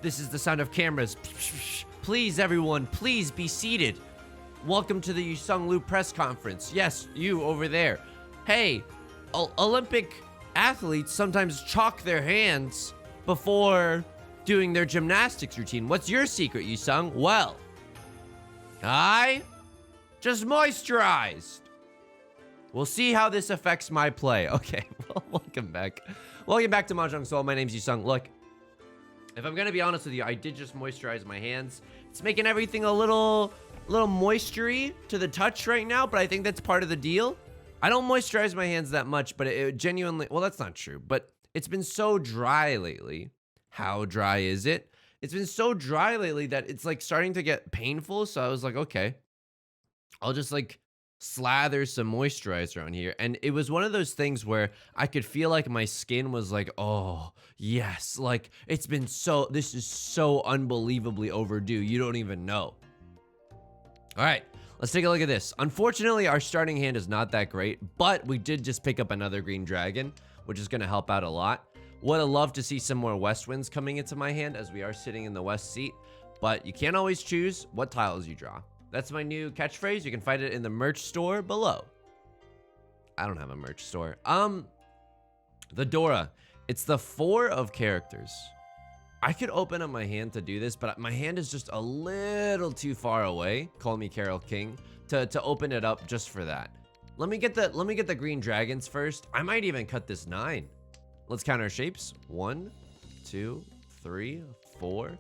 This is the sound of cameras. Please, everyone, please be seated. Welcome to the Yusong Liu press conference. Yes, you over there. Hey, Olympic athletes sometimes chalk their hands before doing their gymnastics routine. What's your secret, Yusong? Well, I just moisturized. We'll see how this affects my play. Okay, well, welcome back. Welcome back to Mahjong Soul. My name's Yusong. Look, if I'm gonna be honest with you, I did just moisturize my hands. It's making everything a little moistury to the touch right now, but I think that's part of the deal. I don't moisturize my hands that much, but it genuinely, well, that's not true, but it's been so dry lately. How dry is it? It's been so dry lately that it's like starting to get painful. So I was like, okay, I'll just like slather some moisturizer on here. And it was one of those things where I could feel like my skin was like, oh yes, like it's been this is so unbelievably overdue. You don't even know. All right, let's take a look at this. Unfortunately, our starting hand is not that great, but we did just pick up another green dragon, which is going to help out a lot. Would have loved to see some more west winds coming into my hand as we are sitting in the west seat, but you can't always choose what tiles you draw. That's my new catchphrase. You can find it in the merch store below. I don't have a merch store. The Dora. It's the 4 of characters. I could open up my hand to do this, but my hand is just a little too far away. Call me Carol King to open it up just for that. Let me get the green dragons first. I might even cut this 9. Let's count our shapes. 1, 2, 3, 4.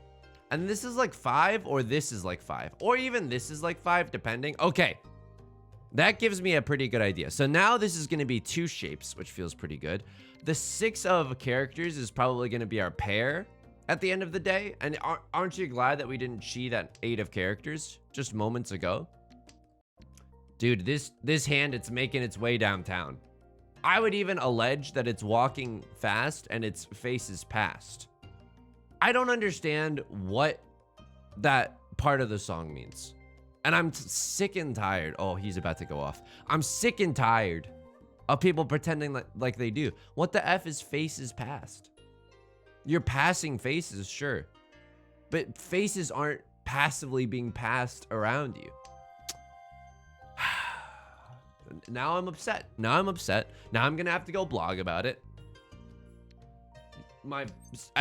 And this is like 5, or this is like 5, or even this is like 5, depending. Okay, that gives me a pretty good idea. So now this is going to be 2 shapes, which feels pretty good. The 6 of characters is probably going to be our pair at the end of the day. And aren't you glad that we didn't cheat at 8 of characters just moments ago? Dude, this hand, it's making its way downtown. I would even allege that it's walking fast and its face is past. I don't understand what that part of the song means. And I'm sick and tired. Oh, he's about to go off. I'm sick and tired of people pretending like they do. What the F is faces past? You're passing faces, sure. But faces aren't passively being passed around you. Now I'm upset. Now I'm going to have to go blog about it. My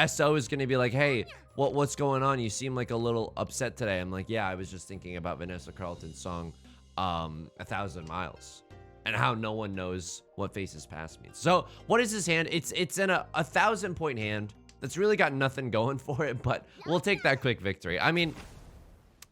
SO is going to be like, hey, what's going on? You seem like a little upset today. I'm like, yeah, I was just thinking about Vanessa Carlton's song, 1,000 Miles, and how no one knows what faces past means. So what is his hand? It's in a 1,000-point hand that's really got nothing going for it, but we'll take that quick victory. I mean,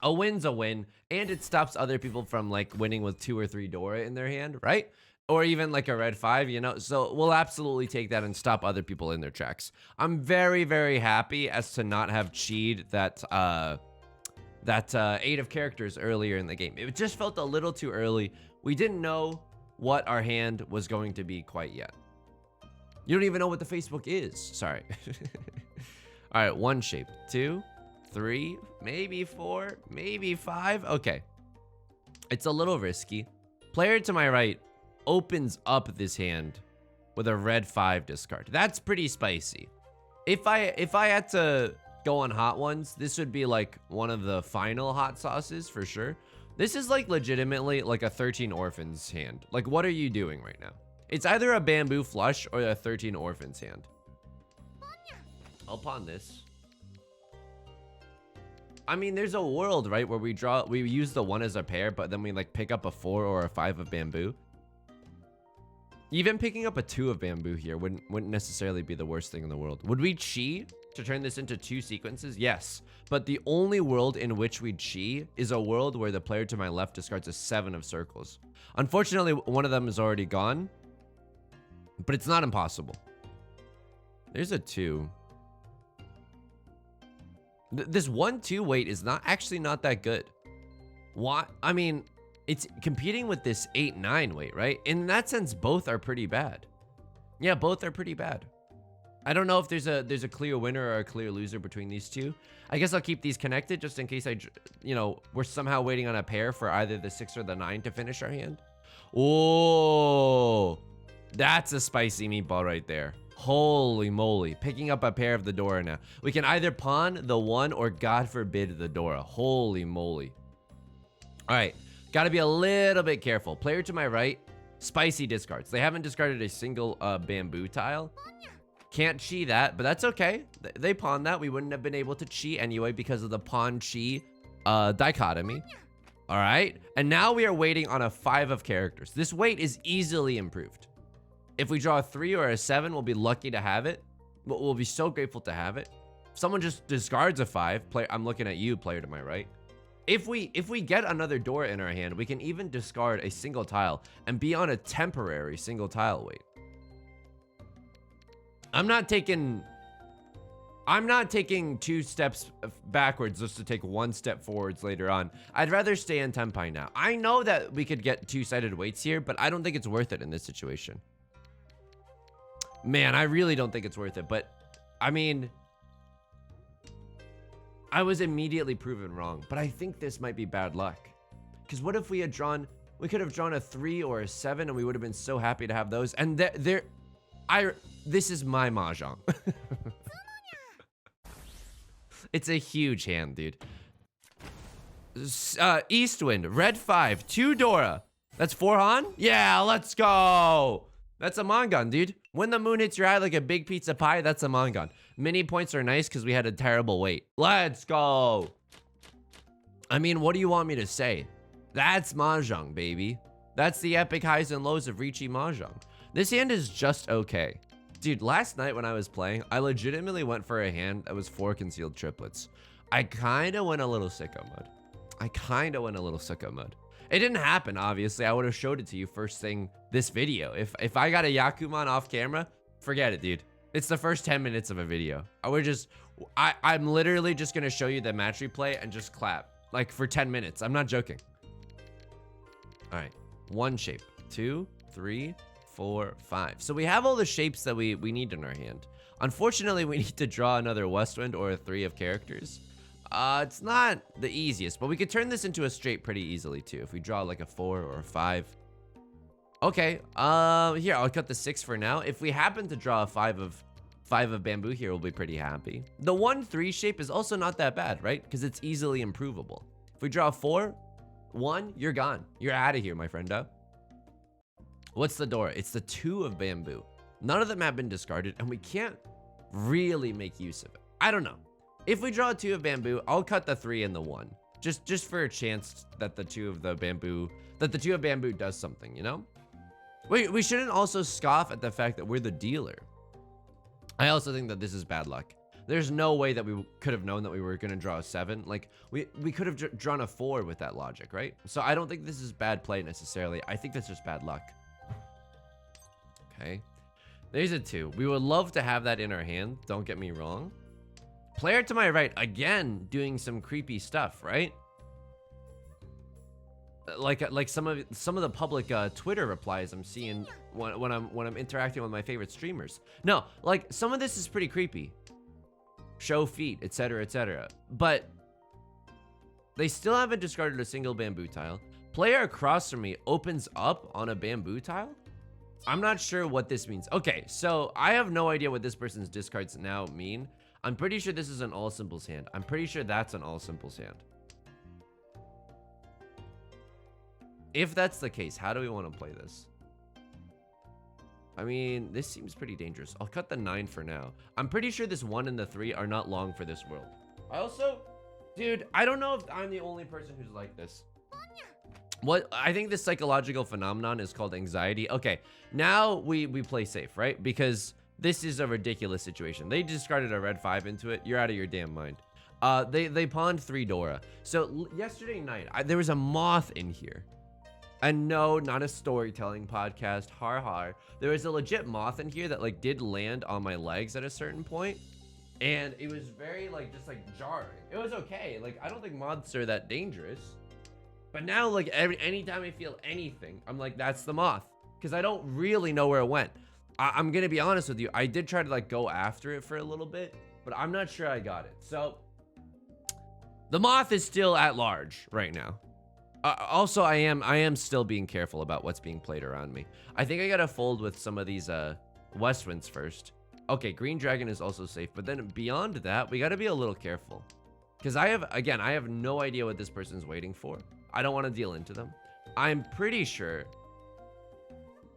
a win's a win, and it stops other people from like winning with 2 or 3 Dora in their hand, right? Or even like a red 5, you know? So we'll absolutely take that and stop other people in their tracks. I'm very, very happy as to not have cheated that 8 of characters earlier in the game. It just felt a little too early. We didn't know what our hand was going to be quite yet. You don't even know what the Facebook is. Sorry. All right, 1 shape, 2, 3, maybe 4, maybe 5. Okay. It's a little risky. Player to my right opens up this hand with a red 5 discard. That's pretty spicy. If I had to go on hot ones, this would be like one of the final hot sauces for sure. This is like legitimately like a 13 orphans hand. Like, what are you doing right now? It's either a bamboo flush or a 13 orphans hand. I'll pawn this. I mean, there's a world, right, where we use the 1 as a pair, but then we like pick up a 4 or a 5 of bamboo. Even picking up a 2 of bamboo here wouldn't necessarily be the worst thing in the world. Would we chi to turn this into 2 sequences? Yes. But the only world in which we chi is a world where the player to my left discards a 7 of circles. Unfortunately, one of them is already gone. But it's not impossible. There's a 2. This 1-2 weight is actually not that good. What? I mean, it's competing with this 8-9 weight, right? In that sense, both are pretty bad. Yeah, both are pretty bad. I don't know if there's a clear winner or a clear loser between these two. I guess I'll keep these connected just in case we're somehow waiting on a pair for either the 6 or the 9 to finish our hand. Oh, that's a spicy meatball right there. Holy moly. Picking up a pair of the Dora now. We can either pawn the 1 or, God forbid, the Dora. Holy moly. All right. Got to be a little bit careful. Player to my right, spicy discards. They haven't discarded a single bamboo tile. Can't chi that, but that's okay. They pawned that. We wouldn't have been able to chi anyway because of the pawn-chi dichotomy. All right. And now we are waiting on a 5 of characters. This wait is easily improved. If we draw a 3 or a 7, we'll be lucky to have it. We'll be so grateful to have it. If someone just discards a 5, I'm looking at you, player to my right. If we get another Dora in our hand, we can even discard a single tile and be on a temporary single tile wait. I'm not taking 2 steps backwards just to take 1 step forwards later on. I'd rather stay in Tenpai now. I know that we could get 2-sided waits here, but I don't think it's worth it in this situation. Man, I really don't think it's worth it, but I mean, I was immediately proven wrong, but I think this might be bad luck. Because what if we could have drawn a 3 or a 7 and we would have been so happy to have those. And this is my Mahjong. It's a huge hand, dude. Eastwind, red 5, 2 Dora. That's 4 Han? Yeah, let's go. That's a Mangan, dude. When the moon hits your eye like a big pizza pie, that's a Mangan. Mini points are nice because we had a terrible wait. Let's go. I mean, what do you want me to say? That's Mahjong, baby. That's the epic highs and lows of Riichi Mahjong. This hand is just okay. Dude, last night when I was playing, I legitimately went for a hand that was 4 concealed triplets. I kind of went a little sicko mode. It didn't happen, obviously. I would have showed it to you first thing this video. If I got a Yakuman off camera, forget it, dude. It's the first 10 minutes of a video. I'm literally just gonna show you the match replay and just clap. Like for 10 minutes. I'm not joking. All right, 1 shape, 2, 3, 4, 5. So we have all the shapes that we need in our hand. Unfortunately, we need to draw another Westwind or a 3 of characters. It's not the easiest, but we could turn this into a straight pretty easily too. If we draw like a 4 or a 5. Okay, here, I'll cut the 6 for now. If we happen to draw a 5 of bamboo here, we'll be pretty happy. The 1-3 shape is also not that bad, right? Because it's easily improvable. If we draw a 4, 1, you're gone. You're out of here, my friendo. What's the Dora? It's the 2 of bamboo. None of them have been discarded, and we can't really make use of it. I don't know. If we draw a 2 of bamboo, I'll cut the 3 and the 1. Just for a chance that the 2 of bamboo does something, you know? We shouldn't also scoff at the fact that we're the dealer. I also think that this is bad luck. There's no way that we could have known that we were going to draw a 7. Like, we could have drawn a 4 with that logic, right? So I don't think this is bad play necessarily. I think that's just bad luck. Okay. There's a 2. We would love to have that in our hand. Don't get me wrong. Player to my right, again, doing some creepy stuff, right? Like some of the public Twitter replies I'm seeing when I'm interacting with my favorite streamers. No, like some of this is pretty creepy. Show feet, etc., etc. But they still haven't discarded a single bamboo tile. Player across from me opens up on a bamboo tile. I'm not sure what this means. Okay, so I have no idea what this person's discards now mean. I'm pretty sure this is an all simples hand. I'm pretty sure that's an all simples hand. If that's the case, how do we want to play this? I mean, this seems pretty dangerous. I'll cut the 9 for now. I'm pretty sure this 1 and the 3 are not long for this world. I also, dude, I don't know if I'm the only person who's like this. What I think this psychological phenomenon is called anxiety. Okay, now we play safe, right? Because this is a ridiculous situation. They discarded a red 5 into it. You're out of your damn mind. They pawned 3 Dora. So yesterday night, there was a Moth in here. And no, not a storytelling podcast. Har har. There was a legit Moth in here that like did land on my legs at a certain point. And it was very like just like jarring. It was okay. Like I don't think moths are that dangerous. But now like anytime I feel anything, I'm like, that's the Moth. Because I don't really know where it went. I'm gonna be honest with you. I did try to like go after it for a little bit, but I'm not sure I got it. So the Moth is still at large right now. Also, I am still being careful about what's being played around me. I think I gotta fold with some of these Westwinds first. Okay, green dragon is also safe, but then beyond that, we got to be a little careful. Because I have no idea what this person's waiting for. I don't want to deal into them. I am pretty sure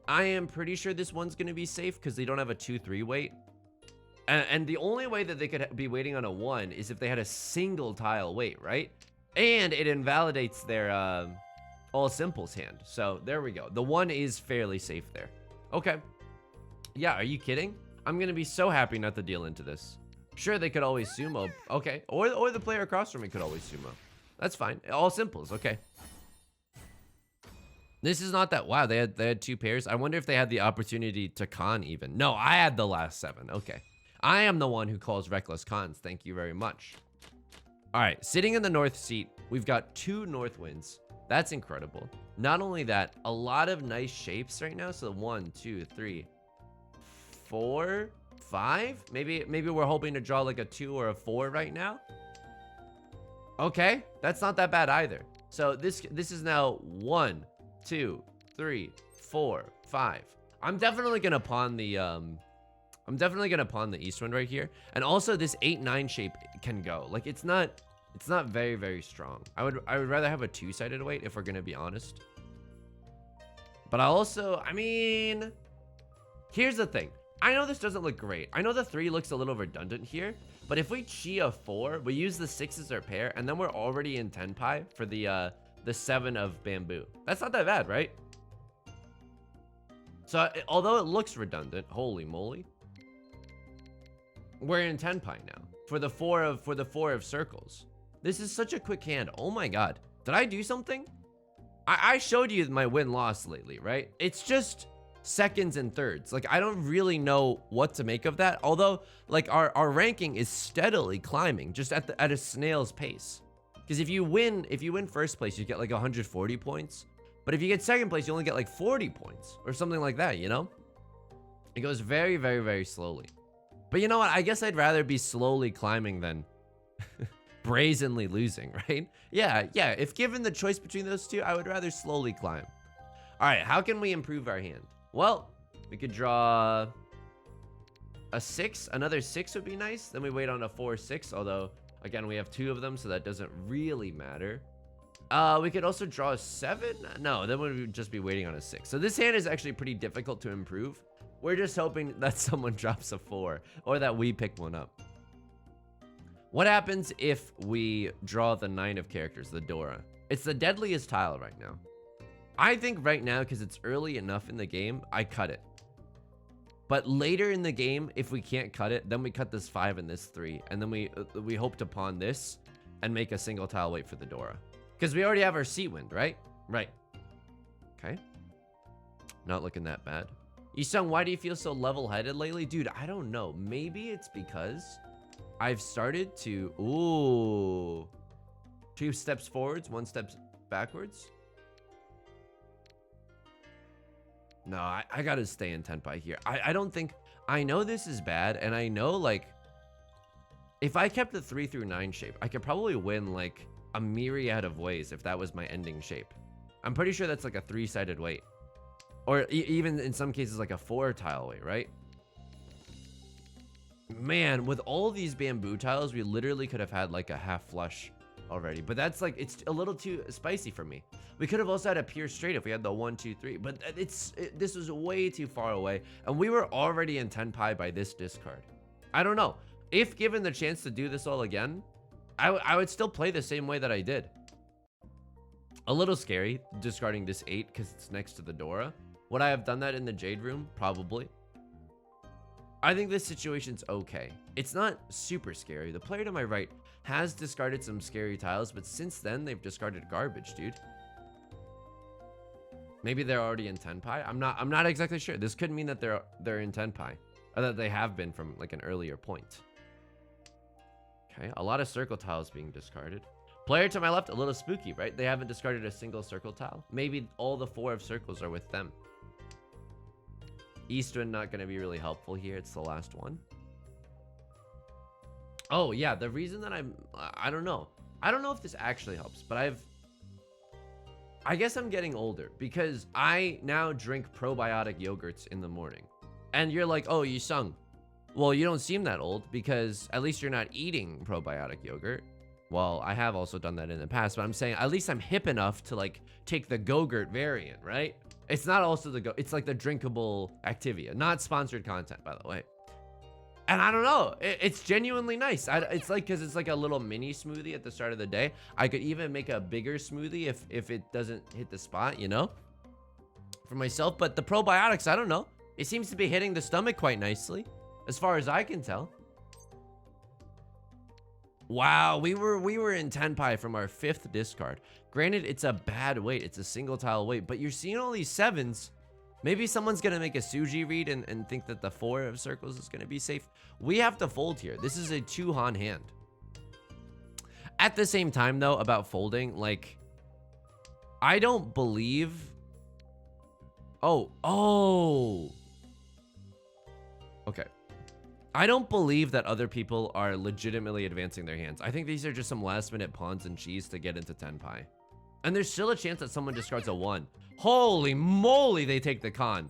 this one's going to be safe because they don't have a 2-3 wait. And the only way that they could be waiting on a 1 is if they had a single tile wait, right? And it invalidates their all simples hand. So there we go. The 1 is fairly safe there. Okay. Yeah, are you kidding? I'm going to be so happy not to deal into this. Sure, they could always sumo. Okay. Or the player across from me could always sumo. That's fine. All simples. Okay. This is not that. Wow, they had 2 pairs. I wonder if they had the opportunity to con even. No, I had the last 7. Okay. I am the one who calls reckless cons. Thank you very much. All right, sitting in the north seat, we've got 2 north winds. That's incredible. Not only that, a lot of nice shapes right now. So 1, 2, 3, 4, 5. Maybe we're hoping to draw like a 2 or a 4 right now. Okay, that's not that bad either. So this is now 1, 2, 3, 4, 5. I'm definitely gonna pawn the east wind right here. And also this 8-9 shape can go. Like it's not very, very strong. I would rather have a 2-sided weight if we're gonna be honest. But I mean, here's the thing. I know this doesn't look great. I know the 3 looks a little redundant here, but if we chi a 4, we use the 6 as our pair, and then we're already in tenpai for the 7 of bamboo. That's not that bad, right? So although it looks redundant, holy moly, we're in tenpai now for the 4 of circles. This is such a quick hand. Oh my god, did I do something? I showed you my win-loss lately, right? It's just seconds and thirds. Like I don't really know what to make of that. Although like our ranking is steadily climbing, just at a snail's pace. Because if you win first place, you get like 140 points. But if you get second place, you only get like 40 points or something like that, you know? It goes very, very, very slowly. But you know what? I guess I'd rather be slowly climbing than brazenly losing, right? Yeah. If given the choice between those two, I would rather slowly climb. All right, how can we improve our hand? Well, we could draw a 6. Another 6 would be nice. Then we wait on a 4-6, although, again, we have 2 of them, so that doesn't really matter. We could also draw a 7. No, then we would just be waiting on a 6. So this hand is actually pretty difficult to improve. We're just hoping that someone drops a 4 or that we pick one up. What happens if we draw the 9 of characters, the Dora? It's the deadliest tile right now. I think right now, because it's early enough in the game, I cut it. But later in the game, if we can't cut it, then we cut this 5 and this 3. And then we hope to pawn this and make a single tile wait for the Dora. Because we already have our seat wind, right? Right. Okay. Not looking that bad. Yusong, why do you feel so level-headed lately? Dude, I don't know. Maybe it's because I've started to... Ooh. 2 steps forwards, 1 step backwards. No, I gotta stay in tenpai here. I don't think... I know this is bad, and I know, like... If I kept the 3 through 9 shape, I could probably win, like, a myriad of ways if that was my ending shape. I'm pretty sure that's, like, a 3-sided weight. Or even in some cases, like a 4-tile weight, right? Man, with all these bamboo tiles, we literally could have had, like, a half flush already. But that's, like, it's a little too spicy for me. We could have also had a pure straight if we had the 1, 2, 3. But this was way too far away. And we were already in tenpai by this discard. I don't know. If given the chance to do this all again, I would still play the same way that I did. A little scary, discarding this 8 because it's next to the Dora. Would I have done that in the Jade Room? Probably. I think this situation's okay. It's not super scary. The player to my right has discarded some scary tiles, but since then, they've discarded garbage, dude. Maybe they're already in tenpai. I'm not exactly sure. This could mean that they're in tenpai, or that they have been from like an earlier point. Okay, a lot of circle tiles being discarded. Player to my left, a little spooky, right? They haven't discarded a single circle tile. Maybe all the 4 of circles are with them. Eastwind not going to be really helpful here. It's the last one. Oh, yeah. The reason that I don't know. I don't know if this actually helps, but I guess I'm getting older because I now drink probiotic yogurts in the morning. And you're like, oh, Yusong, Well, you don't seem that old because at least you're not eating probiotic yogurt. Well, I have also done that in the past, but I'm saying at least I'm hip enough to like take the Go-Gurt variant, right? It's not also it's like the drinkable Activia, not sponsored content, by the way. And I don't know, it's genuinely nice. It's like, cause it's like a little mini smoothie at the start of the day. I could even make a bigger smoothie if it doesn't hit the spot, you know, for myself. But the probiotics, I don't know. It seems to be hitting the stomach quite nicely, as far as I can tell. Wow, we were in Tenpai from our 5th discard. Granted, it's a bad weight. It's a single tile weight, but you're seeing all these 7s. Maybe someone's gonna make a Suji read and think that the 4 of circles is gonna be safe. We have to fold here. This is a 2-Han hand. At the same time, though, about folding, like, I don't believe... Oh. Okay. I don't believe that other people are legitimately advancing their hands. I think these are just some last-minute pawns and cheese to get into Tenpai. And there's still a chance that someone discards a 1. Holy moly, they take the con.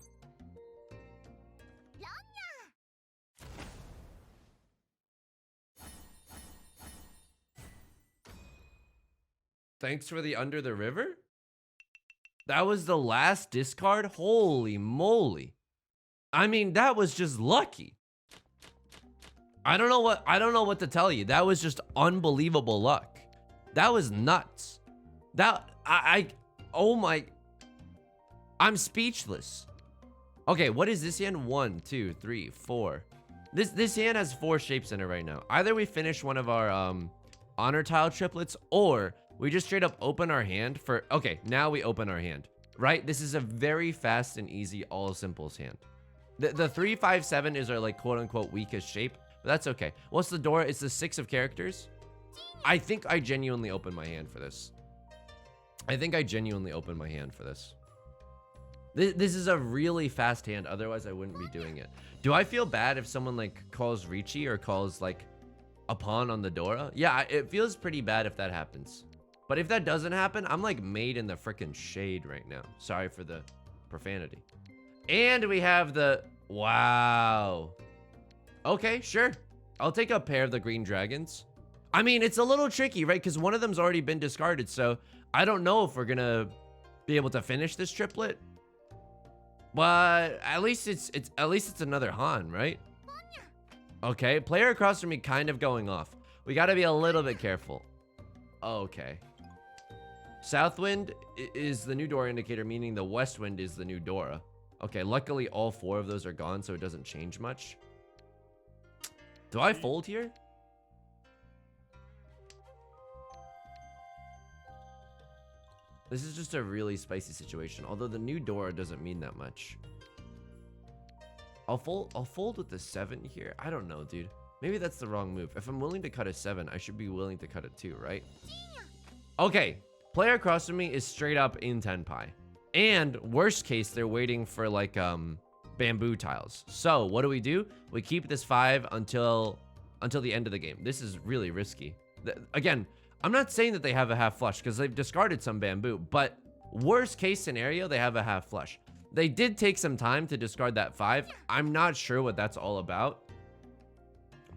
Thanks for the under the river? That was the last discard? Holy moly. I mean, that was just lucky. I don't know what to tell you. That was just unbelievable luck. That was nuts. Oh my, I'm speechless. Okay, what is this hand? 1, 2, 3, 4. This hand has 4 shapes in it right now. Either we finish one of our honor tile triplets, or we just straight up open our hand for, okay, now we open our hand, right? This is a very fast and easy all simples hand. The 3, 5, 7 is our like quote unquote weakest shape, but that's okay. What's the door? It's the 6 of characters. I think I genuinely opened my hand for this. This is a really fast hand, otherwise I wouldn't be doing it. Do I feel bad if someone like calls Riichi or calls like a pawn on the Dora? Yeah, it feels pretty bad if that happens. But if that doesn't happen, I'm like made in the freaking shade right now. Sorry for the profanity. And we have the, wow. Okay, sure. I'll take a pair of the green dragons. I mean, it's a little tricky, right? Because one of them's already been discarded, so I don't know if we're gonna be able to finish this triplet. But at least it's another Han, right? Okay, player across from me kind of going off. We gotta be a little bit careful. Okay. Southwind is the new Dora indicator, meaning the west wind is the new Dora. Okay, luckily all 4 of those are gone, so it doesn't change much. Do I fold here? This is just a really spicy situation, although the new Dora doesn't mean that much. I'll fold with the 7 here. I don't know, dude. Maybe that's the wrong move. If I'm willing to cut a 7, I should be willing to cut it 2, right? Okay, player across from me is straight up in Tenpai. And worst case, they're waiting for like bamboo tiles. So what do? We keep this 5 until the end of the game. This is really risky. Again, I'm not saying that they have a half flush because they've discarded some bamboo, but worst case scenario, they have a half flush. They did take some time to discard that 5. I'm not sure what that's all about.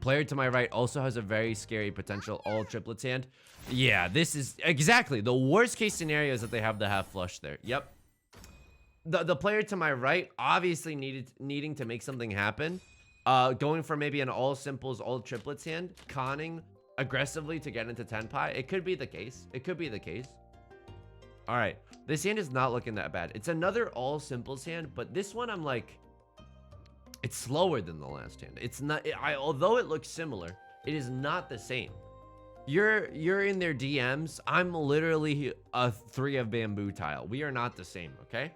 Player to my right also has a very scary potential all triplets hand. Yeah, this is exactly the worst case scenario is that they have the half flush there. Yep. The player to my right obviously needing to make something happen. Going for maybe an all simples, all triplets hand, conning aggressively to get into Tenpai. It could be the case. All right, this hand is not looking that bad. It's another all simples hand, but this one I'm like, it's slower than the last hand. It's not. Although it looks similar, it is not the same. You're in their DMs. I'm literally a 3 of bamboo tile. We are not the same. Okay.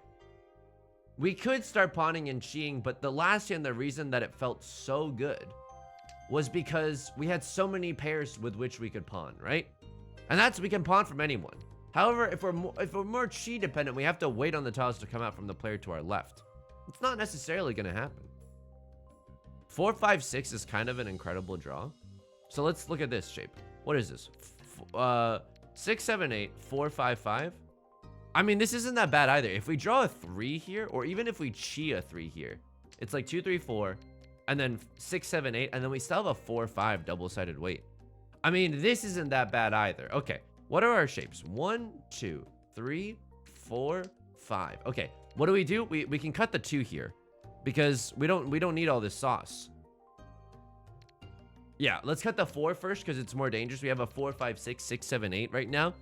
We could start pawning and cheating, but the last hand, the reason that it felt so good was because we had so many pairs with which we could pawn, right? And that's, we can pawn from anyone. However, if we're more chi dependent, we have to wait on the tiles to come out from the player to our left. It's not necessarily going to happen. 4, 5, 6 is kind of an incredible draw. So let's look at this shape. What is this? 6, 7, 8, 4, 5, 5. I mean, this isn't that bad either. If we draw a 3 here, or even if we chi a 3 here, it's like 2, 3, 4, and then 6, 7, 8, and then we still have a 4, 5 double-sided weight. I mean, this isn't that bad either. Okay, what are our shapes? 1, 2, 3, 4, 5. Okay, what do? We can cut the 2 here because we don't need all this sauce. Yeah, let's cut the 4 first because it's more dangerous. We have a 4, 5, 6, 6, 7, 8 right now.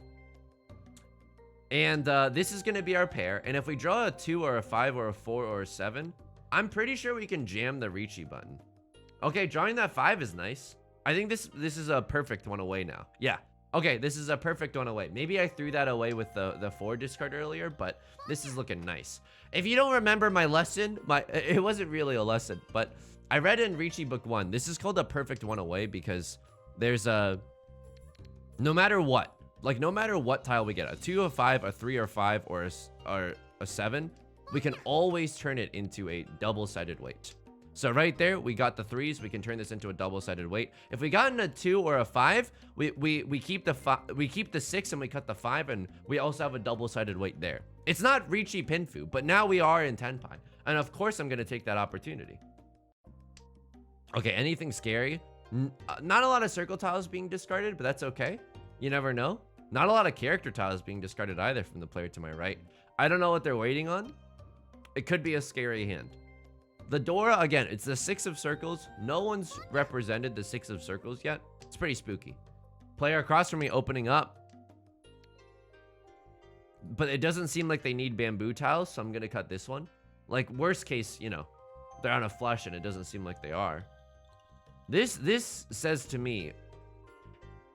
And this is going to be our pair. And if we draw a 2 or a 5 or a 4 or a 7, I'm pretty sure we can jam the Riichi button. Okay, drawing that 5 is nice. I think this is a perfect one away now. Yeah. Okay, this is a perfect one away. Maybe I threw that away with the 4 discard earlier, but this is looking nice. If you don't remember my lesson, it wasn't really a lesson, but I read in Riichi Book 1, this is called a perfect one away because there's a, no matter what tile we get, a 2, a 5, a 3 or 5, or a 7, we can always turn it into a double-sided weight. So right there, we got the 3s. We can turn this into a double-sided weight. If we got in a 2 or a 5, we keep the 6 and we cut the 5, and we also have a double-sided weight there. It's not Riichi Pinfu, but now we are in Tenpai, and of course I'm gonna take that opportunity. Okay, anything scary? Not a lot of circle tiles being discarded, but that's okay. You never know. Not a lot of character tiles being discarded either from the player to my right. I don't know what they're waiting on. It could be a scary hand. The Dora, again, it's the 6 of circles. No one's represented the 6 of circles yet. It's pretty spooky. Player across from me opening up. But it doesn't seem like they need bamboo tiles, so I'm going to cut this one. Like, worst case, you know, they're on a flush and it doesn't seem like they are. This says to me,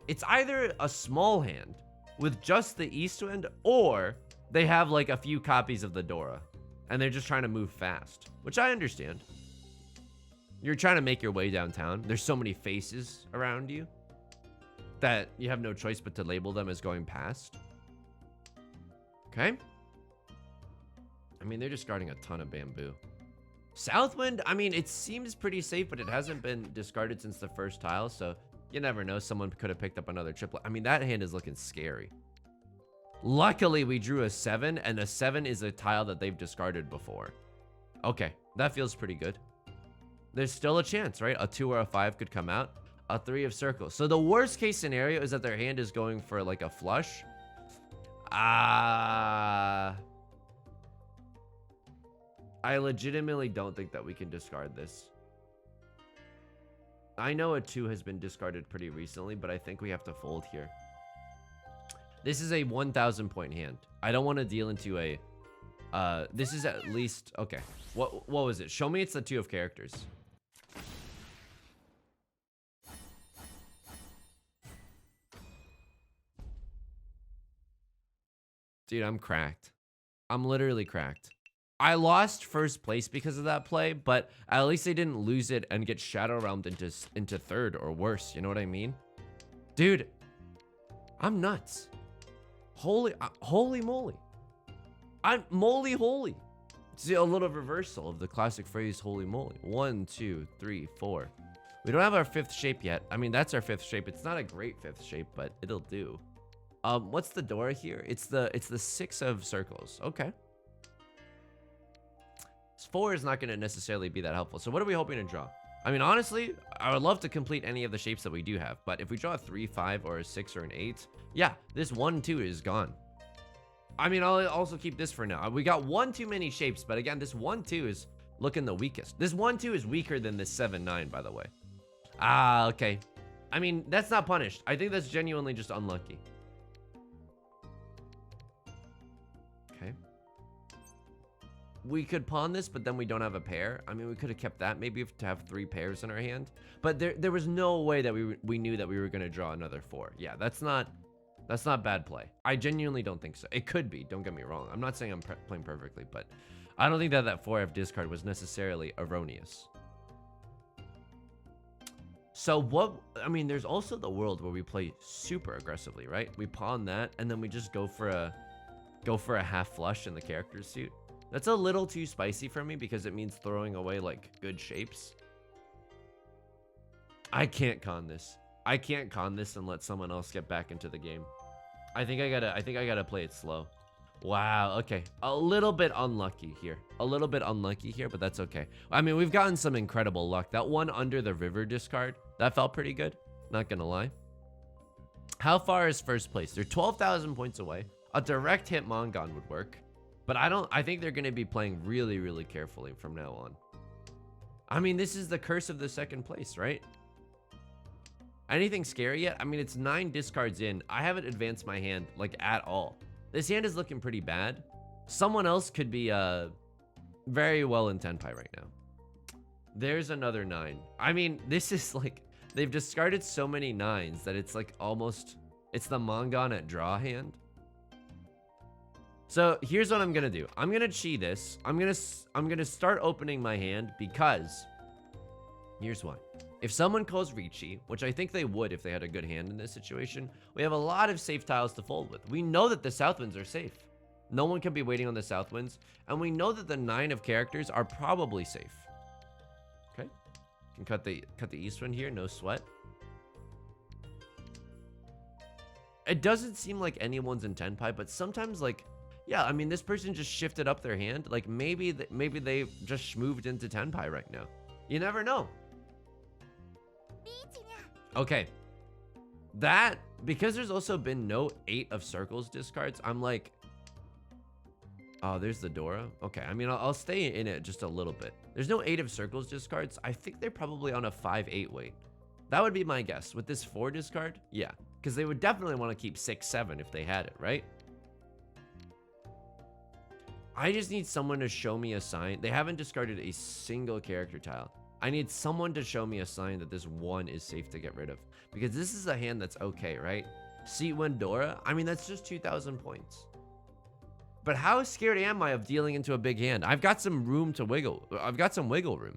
it's either a small hand with just the east wind, or they have like a few copies of the Dora and they're just trying to move fast, which I understand. You're trying to make your way downtown. There's so many faces around you that you have no choice but to label them as going past. Okay. I mean, they're discarding a ton of bamboo. Southwind, I mean, it seems pretty safe, but it hasn't been discarded since the first tile, so you never know. Someone could have picked up another triplet. I mean, that hand is looking scary. Luckily, we drew a 7, and a 7 is a tile that they've discarded before. Okay, that feels pretty good. There's still a chance, right? A 2 or a 5 could come out. A 3 of circles. So the worst case scenario is that their hand is going for like a flush. I legitimately don't think that we can discard this. I know a 2 has been discarded pretty recently, but I think we have to fold here. This is a 1,000 point hand. I don't want to deal into a... this is at least... Okay. What was it? Show me it's the 2 of characters. Dude, I'm cracked. I'm literally cracked. I lost first place because of that play, but at least they didn't lose it and get shadow realmed into third or worse. You know what I mean? Dude, I'm nuts. Holy moly. I'm moly holy. See a little reversal of the classic phrase holy moly. 1, 2, 3, 4. We don't have our 5th shape yet. I mean, that's our 5th shape. It's not a great 5th shape, but it'll do. What's the Dora here? It's the 6 of circles. Okay. 4 is not going to necessarily be that helpful. So what are we hoping to draw? I mean, honestly, I would love to complete any of the shapes that we do have, but if we draw a 3, 5, or a 6, or an 8, yeah, this 1, 2 is gone. I mean, I'll also keep this for now. We got one too many shapes, but again, this 1, 2 is looking the weakest. This 1, 2 is weaker than this 7, 9, by the way. Okay. I mean, that's not punished. I think that's genuinely just unlucky. Okay. We could pawn this, but then we don't have a pair. I mean, we could have kept that maybe to have 3 pairs in our hand. But there was no way that we knew that we were going to draw another 4. Yeah, that's not bad play. I genuinely don't think so. It could be. Don't get me wrong. I'm not saying I'm playing perfectly, but I don't think that 4F discard was necessarily erroneous. So what, I mean, there's also the world where we play super aggressively, right? We pawn that, and then we just go for a half flush in the character's suit. That's a little too spicy for me because it means throwing away like good shapes. I can't con this. I can't con this and let someone else get back into the game. I think I gotta play it slow. Wow, okay. A little bit unlucky here. A little bit unlucky here, but that's okay. I mean, we've gotten some incredible luck. That one under the river discard, that felt pretty good. Not gonna lie. How far is first place? They're 12,000 points away. A direct hit Mangan would work. But I think they're gonna be playing really, really carefully from now on. I mean, this is the curse of the second place, right? Anything scary yet? I mean, it's 9 discards in. I haven't advanced my hand, like, at all. This hand is looking pretty bad. Someone else could be very well in Tenpai right now. There's another 9. I mean, this is like, they've discarded so many 9s that it's like almost, it's the Mangan at draw hand. So here's what I'm gonna do. I'm gonna chi this. I'm gonna start opening my hand because here's why. If someone calls Riichi, which I think they would if they had a good hand in this situation, we have a lot of safe tiles to fold with. We know that the south winds are safe. No one can be waiting on the south winds, and we know that the 9 of characters are probably safe. Okay, can cut the east wind here, no sweat. It doesn't seem like anyone's in Tenpai, but sometimes, like, yeah, I mean, this person just shifted up their hand. Like maybe they just moved into Tenpai right now. You never know. Okay, that, because there's also been no 8 of circles discards, I'm like, oh, there's the Dora. Okay, I mean, I'll stay in it just a little bit. There's no 8 of circles discards. I think they're probably on a 5-8 weight. That would be my guess. With this 4 discard, yeah, because they would definitely want to keep 6-7 if they had it, right? I just need someone to show me a sign. They haven't discarded a single character tile. I need someone to show me a sign that this 1 is safe to get rid of. Because this is a hand that's okay, right? Seat win Dora, I mean, that's just 2,000 points. But how scared am I of dealing into a big hand? I've got some room to wiggle. I've got some wiggle room.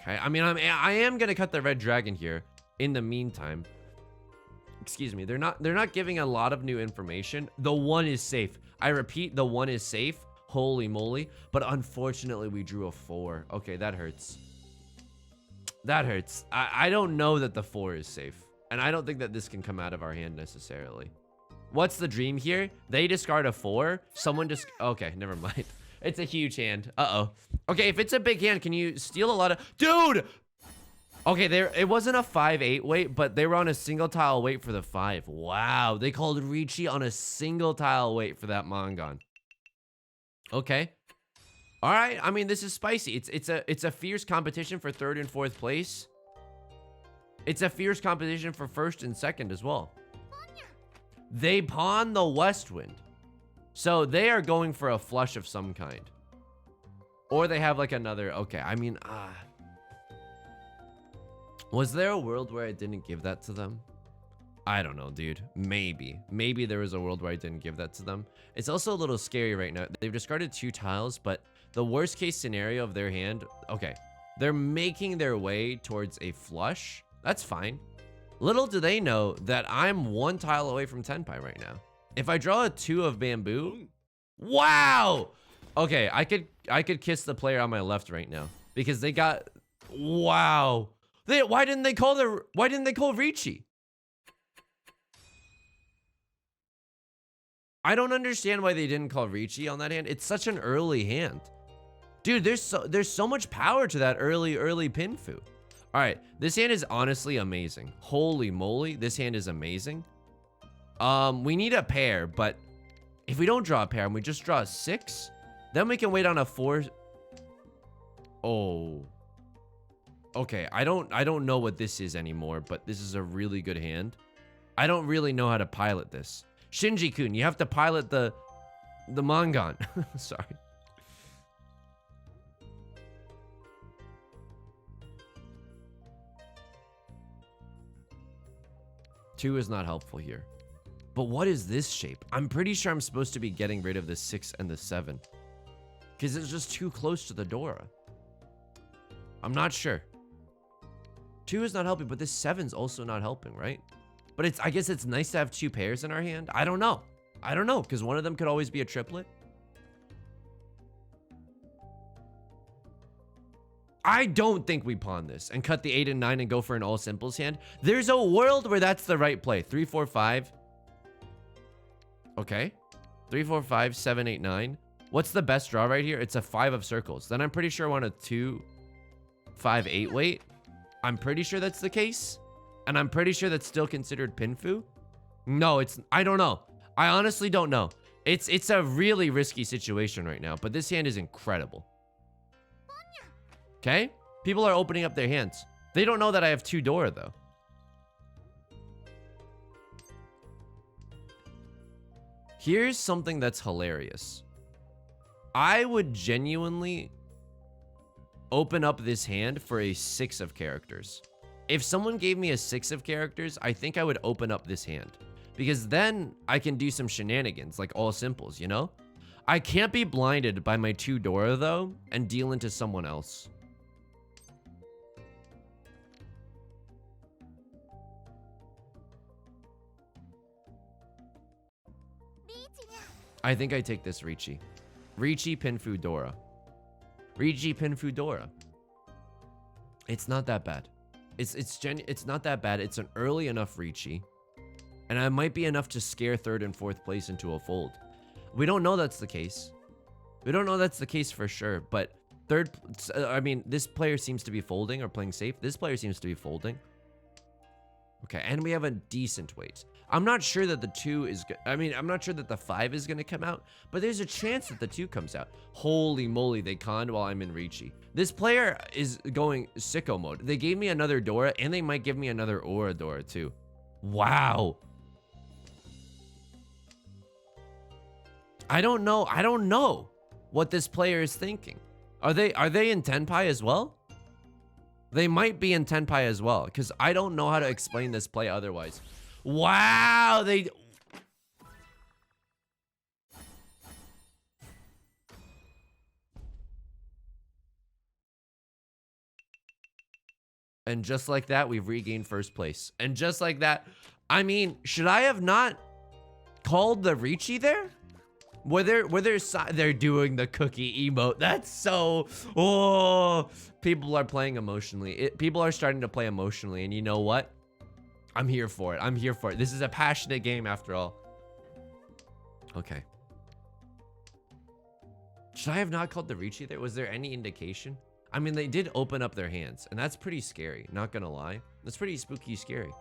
Okay, I mean, I am gonna cut the red dragon here. In the meantime, excuse me, they're not giving a lot of new information. The 1 is safe. I repeat, the 1 is safe. Holy moly. But unfortunately, we drew a 4. Okay, that hurts. That hurts. I don't know that the 4 is safe. And I don't think that this can come out of our hand necessarily. What's the dream here? They discard a 4. Someone just... Okay, never mind. It's a huge hand. Uh-oh. Okay, if it's a big hand, can you steal a lot of... Dude! Okay, it wasn't a 5-8 weight, but they were on a single tile weight for the 5. Wow, they called Riichi on a single tile weight for that Mangan. Okay. All right, I mean, this is spicy. It's a fierce competition for 3rd and 4th place. It's a fierce competition for 1st and 2nd as well. They pawn the west wind. So they are going for a flush of some kind. Or they have like another, okay, I mean, was there a world where I didn't give that to them? I don't know, dude. Maybe there was a world where I didn't give that to them. It's also a little scary right now. They've discarded 2 tiles, but the worst case scenario of their hand, okay, they're making their way towards a flush. That's fine. Little do they know that I'm 1 tile away from Tenpai right now. If I draw a 2 of bamboo, wow. Okay, I could kiss the player on my left right now because they got, wow. Why didn't they call Riichi? I don't understand why they didn't call Riichi on that hand. It's such an early hand. Dude, there's so much power to that early pinfu. All right, this hand is honestly amazing. Holy moly, this hand is amazing. We need a pair, but if we don't draw a pair and we just draw a 6, then we can wait on a 4. Oh. Okay, I don't know what this is anymore, but this is a really good hand. I don't really know how to pilot this. Shinji-kun, you have to pilot the Mangan. Sorry. Two is not helpful here. But what is this shape? I'm pretty sure I'm supposed to be getting rid of the 6 and the 7. Because it's just too close to the Dora. I'm not sure. 2 is not helping, but this 7's also not helping, right? But I guess it's nice to have 2 pairs in our hand. I don't know. I don't know, because one of them could always be a triplet. I don't think we pawn this and cut the 8 and 9 and go for an all simples hand. There's a world where that's the right play. 3, 4, 5. Okay. 3, 4, 5, 7, 8, 9. What's the best draw right here? It's a 5 of circles. Then I'm pretty sure I want a 2, 5, 8 weight. I'm pretty sure that's the case. And I'm pretty sure that's still considered pinfu. No, I don't know. I honestly don't know. It's a really risky situation right now, but this hand is incredible. Okay? People are opening up their hands. They don't know that I have 2 Dora, though. Here's something that's hilarious. I would genuinely open up this hand for a 6 of characters. If someone gave me a 6 of characters, I think I would open up this hand. Because then I can do some shenanigans, like all simples, you know? I can't be blinded by my 2 Dora, though, and deal into someone else. I think I take this Riichi. Riichi Pinfu Dora. Riichi Pinfu Dora. It's not that bad. It's not that bad. It's an early enough Riichi. And I might be enough to scare 3rd and 4th place into a fold. We don't know that's the case. We don't know that's the case for sure. But this player seems to be folding or playing safe. This player seems to be folding. Okay, and we have a decent weight. I'm not sure that the 2 is I'm not sure that the 5 is going to come out, but there's a chance that the 2 comes out. Holy moly, they conned while I'm in Riichi. This player is going sicko mode. They gave me another Dora, and they might give me another Aura Dora too. Wow. I don't know what this player is thinking. Are they in Tenpai as well? They might be in Tenpai as well, because I don't know how to explain this play otherwise. Wow, And just like that, we've regained 1st place. And just like that, I mean, should I have not called the Riichi there? They're doing the cookie emote. That's so, people are playing emotionally. People are starting to play emotionally, and you know what? I'm here for it. I'm here for it. This is a passionate game after all. Okay. Should I have not called the Riichi there? Was there any indication? I mean, they did open up their hands, and that's pretty scary. Not gonna lie. That's pretty spooky scary.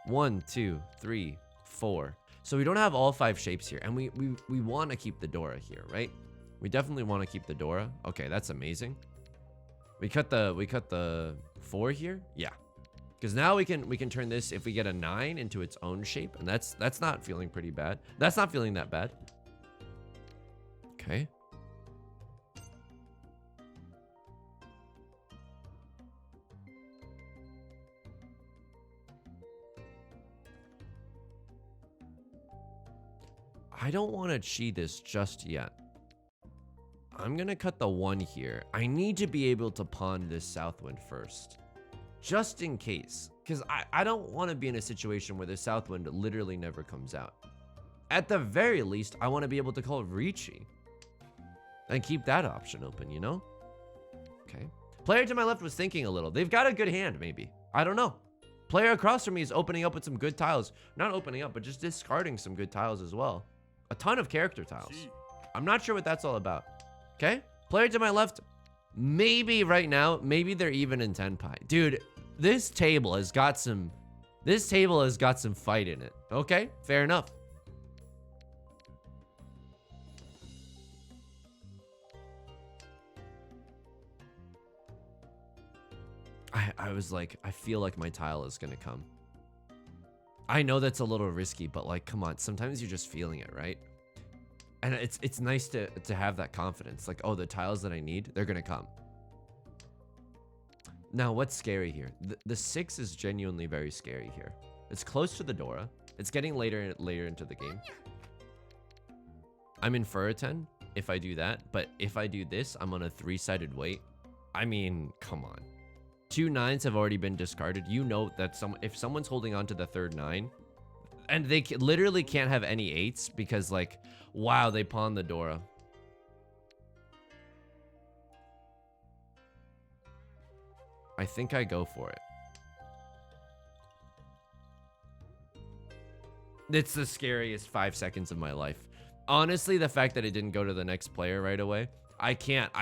1, 2, 3, 4. So we don't have all 5 shapes here, and we want to keep the Dora here, right? We definitely want to keep the Dora. Okay, that's amazing. We cut the 4 here. Yeah. Because now we can turn this, if we get a 9, into its own shape, and that's not feeling pretty bad. That's not feeling that bad. Okay. I don't want to chi this just yet. I'm gonna cut the 1 here. I need to be able to pawn this Southwind first. Just in case, because I don't want to be in a situation where the Southwind literally never comes out. At the very least, I want to be able to call Riichi and keep that option open, you know? Okay. Player to my left was thinking a little. They've got a good hand, maybe. I don't know. Player across from me is opening up with some good tiles. Not opening up, but just discarding some good tiles as well. A ton of character tiles. I'm not sure what that's all about. Okay. Player to my left, maybe right now, maybe they're even in Tenpai. Dude, this table has got some fight in it. Okay, fair enough. I was like, I feel like my tile is gonna come. I know that's a little risky, but like, come on, sometimes you're just feeling it, right? And it's nice to have that confidence. Like, oh, the tiles that I need, they're gonna come. Now, what's scary here? The 6 is genuinely very scary here. It's close to the Dora. It's getting later into the game. I'm in Furiten if I do that, but if I do this, I'm on a 3-sided weight. I mean, come on. 2 9s have already been discarded. You know that if someone's holding on to the 3rd 9, and they literally can't have any 8s because, like, wow, they pawned the Dora. I think I go for it. It's the scariest 5 seconds of my life. Honestly, the fact that it didn't go to the next player right away, I can't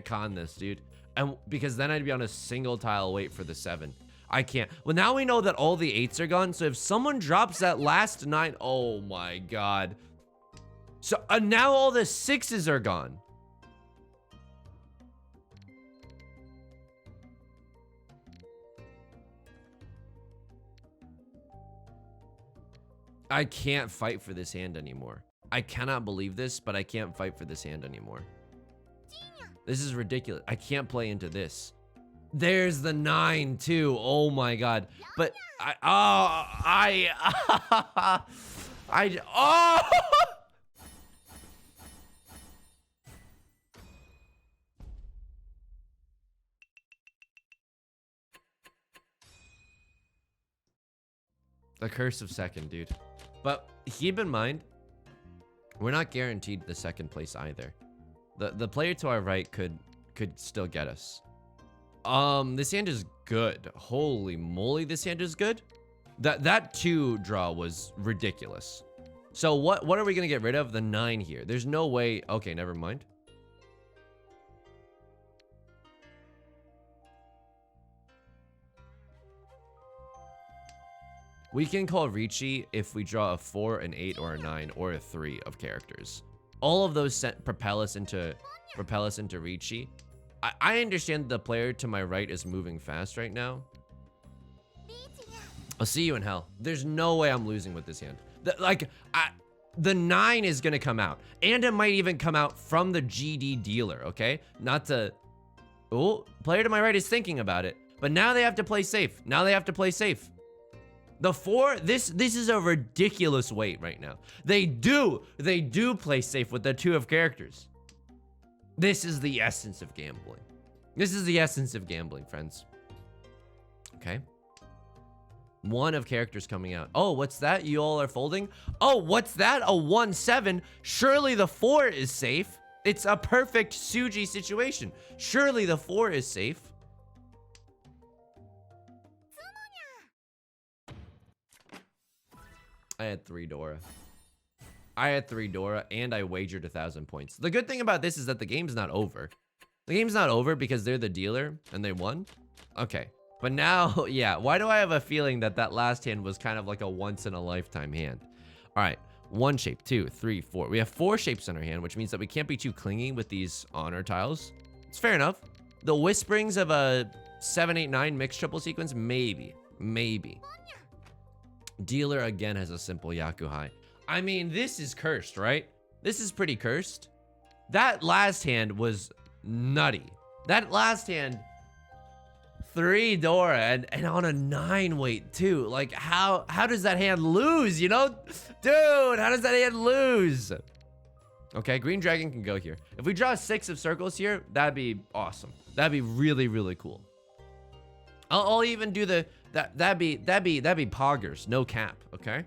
con this, dude. And because then I'd be on a single tile wait for the 7. I can't. Well, now we know that all the 8s are gone. So if someone drops that last 9, oh my God. So now all the 6s are gone. I can't fight for this hand anymore. I cannot believe this, but I can't fight for this hand anymore. This is ridiculous. I can't play into this. There's the 9 too. Oh my God. But oh! The curse of second, dude. But keep in mind, we're not guaranteed the second place either. The player to our right could still get us. This hand is good. Holy moly, this hand is good. That 2 draw was ridiculous. So what are we gonna get rid of? The 9 here. There's no way. Okay, never mind. We can call Riichi if we draw a 4, an 8, or a 9, or a 3 of characters. All of those propel us into Riichi. I understand the player to my right is moving fast right now. I'll see you in hell. There's no way I'm losing with this hand. The 9 is gonna come out, and it might even come out from the GD dealer. Okay, not to. Oh, player to my right is thinking about it, but now they have to play safe. The 4, this is a ridiculous weight right now. They do play safe with the 2 of characters. This is the essence of gambling. Friends. Okay. 1 of characters coming out. Oh, what's that? You all are folding? Oh, what's that? A 1-7. Surely the 4 is safe. It's a perfect Suji situation. Surely the 4 is safe. I had 3 Dora. And I wagered 1,000 points. The good thing about this is that the game's not over. The game's not over because they're the dealer and they won. Okay. But now, yeah, why do I have a feeling that that last hand was kind of like a once-in-a-lifetime hand? All right, 1 shape, 2, 3, 4. We have 4 shapes in our hand, which means that we can't be too clingy with these honor tiles. It's fair enough. The whisperings of a 7, 8, 9 mixed triple sequence, maybe. Dealer again has a simple Yaku high. I mean, this is cursed, right? This is pretty cursed. That last hand was nutty. That last hand, 3 Dora and on a 9 weight too. Like how does that hand lose, you know? Dude, how does that hand lose? Okay, green dragon can go here. If we draw 6 of circles here, that'd be awesome. That'd be really, really cool. I'll even do the that'd be poggers, no cap, okay?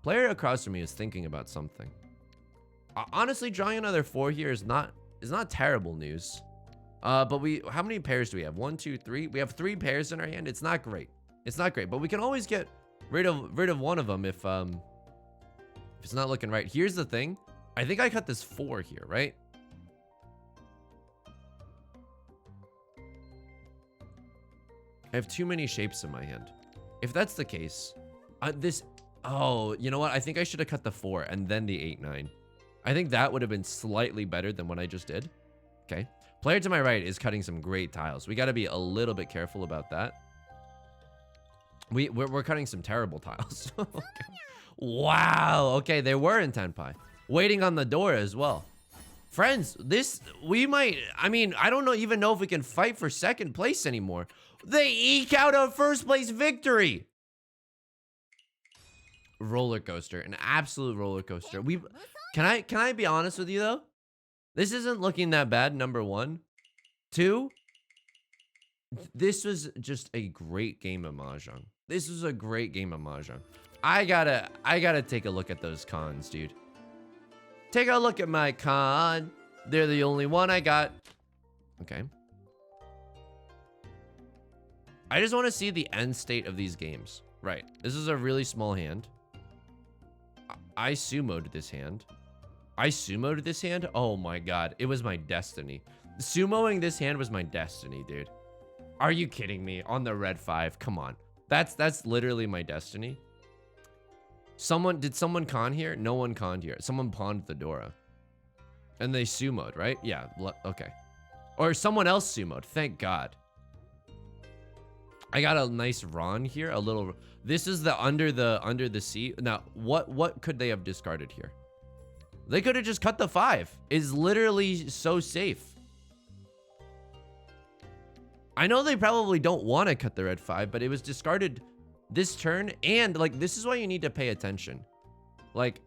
Player across from me is thinking about something. Honestly, drawing another 4 here is not terrible news. But how many pairs do we have? 1, 2, 3. We have 3 pairs in our hand. It's not great. But we can always get rid of one of them if it's not looking right. Here's the thing. I think I cut this 4 here, right? I have too many shapes in my hand. If that's the case, oh, you know what? I think I should have cut the 4 and then the 8, 9. I think that would have been slightly better than what I just did. Okay. Player to my right is cutting some great tiles. We got to be a little bit careful about that. We're cutting some terrible tiles. Wow. Okay, they were in Tenpai. Waiting on the door as well. Friends, I mean, I don't even know if we can fight for second place anymore. They eke out a first place victory. Roller coaster, an absolute roller coaster. Can I be honest with you though? This isn't looking that bad, number 1. 2, this was just a great game of Mahjong. This was a great game of Mahjong. I gotta take a look at those cons, dude. Take a look at my con. They're the only one I got. Okay. I just want to see the end state of these games. Right. This is a really small hand. I sumoed this hand. I sumoed this hand? Oh my god. It was my destiny. Sumoing this hand was my destiny, dude. Are you kidding me? On the red 5. Come on. That's literally my destiny. Did someone con here? No one conned here. Someone pawned the Dora. And they sumoed, right? Yeah, okay. Or someone else sumoed. Thank God. I got a nice Ron here, a little. This is the under the sea. Now, what could they have discarded here? They could have just cut the 5. It's literally so safe. I know they probably don't want to cut the red 5, but it was discarded this turn, and like this is why you need to pay attention. Like,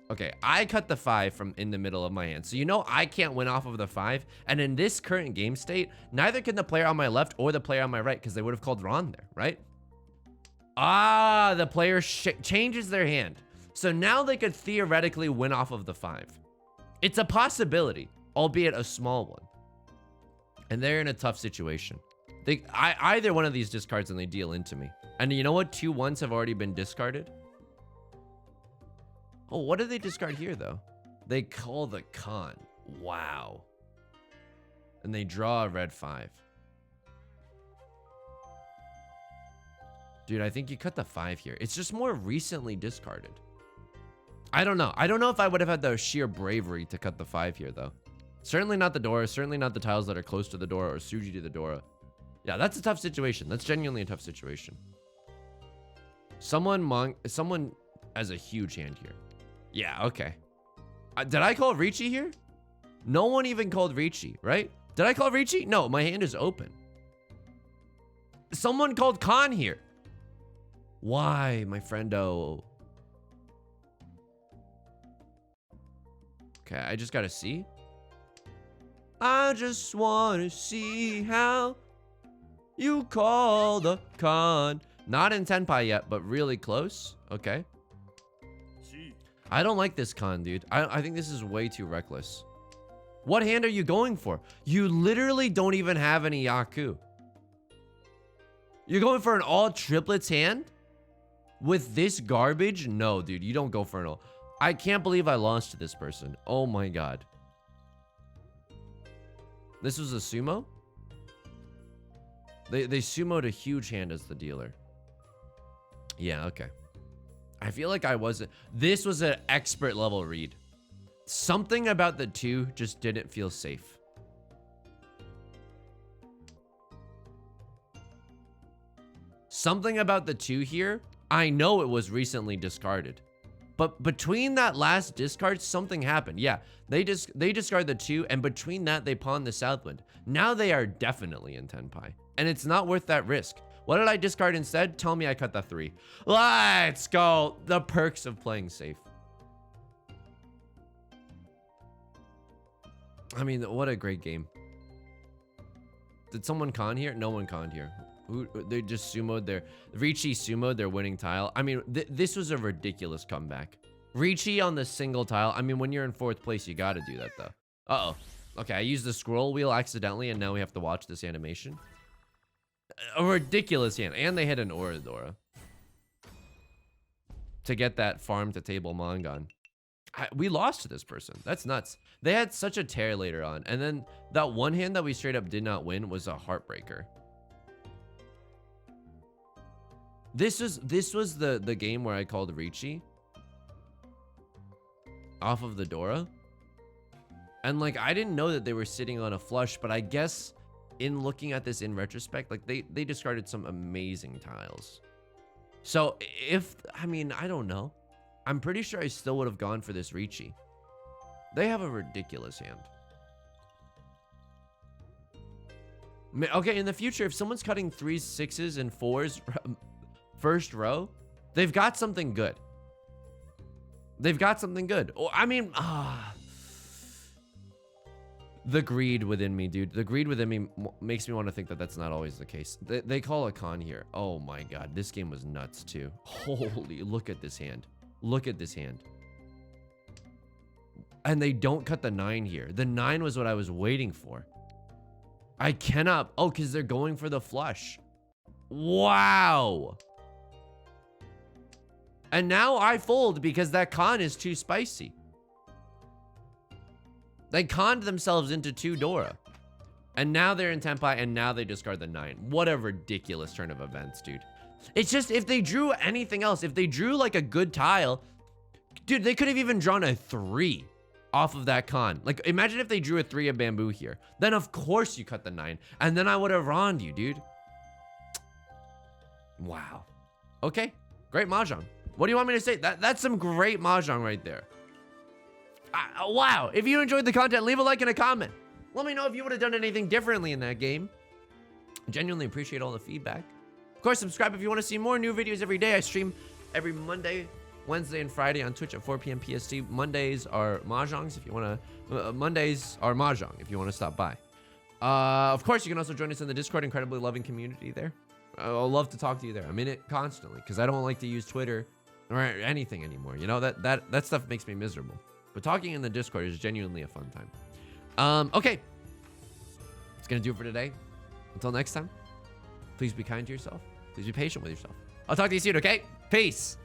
okay, I cut the 5 from in the middle of my hand, so you know I can't win off of the 5. And in this current game state, neither can the player on my left or the player on my right, because they would have called Ron there, right? Ah, the player changes their hand, so now they could theoretically win off of the 5. It's a possibility, albeit a small one. And they're in a tough situation. Either one of these discards and they deal into me. And you know what? 2 1s have already been discarded. Oh, what did they discard here, though? They call the con. Wow. And they draw a red 5. Dude, I think you cut the 5 here. It's just more recently discarded. I don't know. I don't know if I would have had the sheer bravery to cut the 5 here, though. Certainly not the Dora. Certainly not the tiles that are close to the Dora or Suji to the Dora. Yeah, that's a tough situation. That's genuinely a tough situation. Someone has a huge hand here. Yeah, okay. Did I call Riichi here? No one even called Riichi, right? Did I call Riichi? No, my hand is open. Someone called Khan here. Why, my friendo? Okay, I just gotta see. I just wanna see how you call the con. Not in Tenpai yet, but really close. Okay. I don't like this con, dude. I think this is way too reckless. What hand are you going for? You literally don't even have any Yaku. You're going for an all triplets hand? With this garbage? No, dude, you don't go for an all. I can't believe I lost to this person. Oh my god. This was a sumo? They sumoed a huge hand as the dealer. Yeah, okay. I feel like I wasn't. This was an expert level read. Something about the 2 just didn't feel safe. Something about the 2 here, I know it was recently discarded. But between that last discard, something happened. Yeah, they discard the 2, and between that, they pawn the Southwind. Now they are definitely in Tenpai, and it's not worth that risk. What did I discard instead? Tell me I cut the 3. Let's go. The perks of playing safe. I mean, what a great game. Did someone con here? No one conned here. They just sumoed their... Riichi sumoed their winning tile. I mean, this was a ridiculous comeback. Riichi on the single tile. I mean, when you're in 4th place, you gotta do that, though. Uh-oh. Okay, I used the scroll wheel accidentally, and now we have to watch this animation. A ridiculous hand. And they hit an Oradora. To get that farm to table Mangan. We lost to this person. That's nuts. They had such a tear later on. And then that one hand that we straight up did not win was a heartbreaker. This was the game where I called Riichi off of the Dora. And like, I didn't know that they were sitting on a flush, but I guess in looking at this in retrospect, like they discarded some amazing tiles. So I mean, I don't know. I'm pretty sure I still would have gone for this Riichi. They have a ridiculous hand. Okay, in the future, if someone's cutting 3s, 6s, and 4s first row, they've got something good. They've got something good. Oh, I mean, the greed within me, dude. The greed within me makes me want to think that that's not always the case. They call a con here. Oh my god, this game was nuts too. Holy, look at this hand. Look at this hand. And they don't cut the 9 here. The 9 was what I was waiting for. I cannot. Oh, because they're going for the flush. Wow. And now I fold because that con is too spicy. They conned themselves into 2 Dora. And now they're in Tenpai, and now they discard the 9. What a ridiculous turn of events, dude. It's just, if they drew anything else, if they drew like a good tile, dude, they could have even drawn a 3 off of that con. Like, imagine if they drew a 3 of bamboo here. Then of course you cut the 9, and then I would have ronned you, dude. Wow. Okay, great Mahjong. What do you want me to say? That's some great Mahjong right there. Wow, if you enjoyed the content, leave a like and a comment. Let me know if you would have done anything differently in that game. Genuinely appreciate all the feedback. Of course, subscribe if you want to see more new videos every day. I stream every Monday, Wednesday, and Friday on Twitch at 4 p.m. PST. Mondays are Mahjongs if you want to... Mondays are Mahjong if you want to stop by. Of course, you can also join us in the Discord, incredibly loving community there. I'll love to talk to you there. I'm in it constantly because I don't like to use Twitter or anything anymore. You know, that stuff makes me miserable. But talking in the Discord is genuinely a fun time. Okay. That's going to do it for today. Until next time, please be kind to yourself. Please be patient with yourself. I'll talk to you soon, okay? Peace.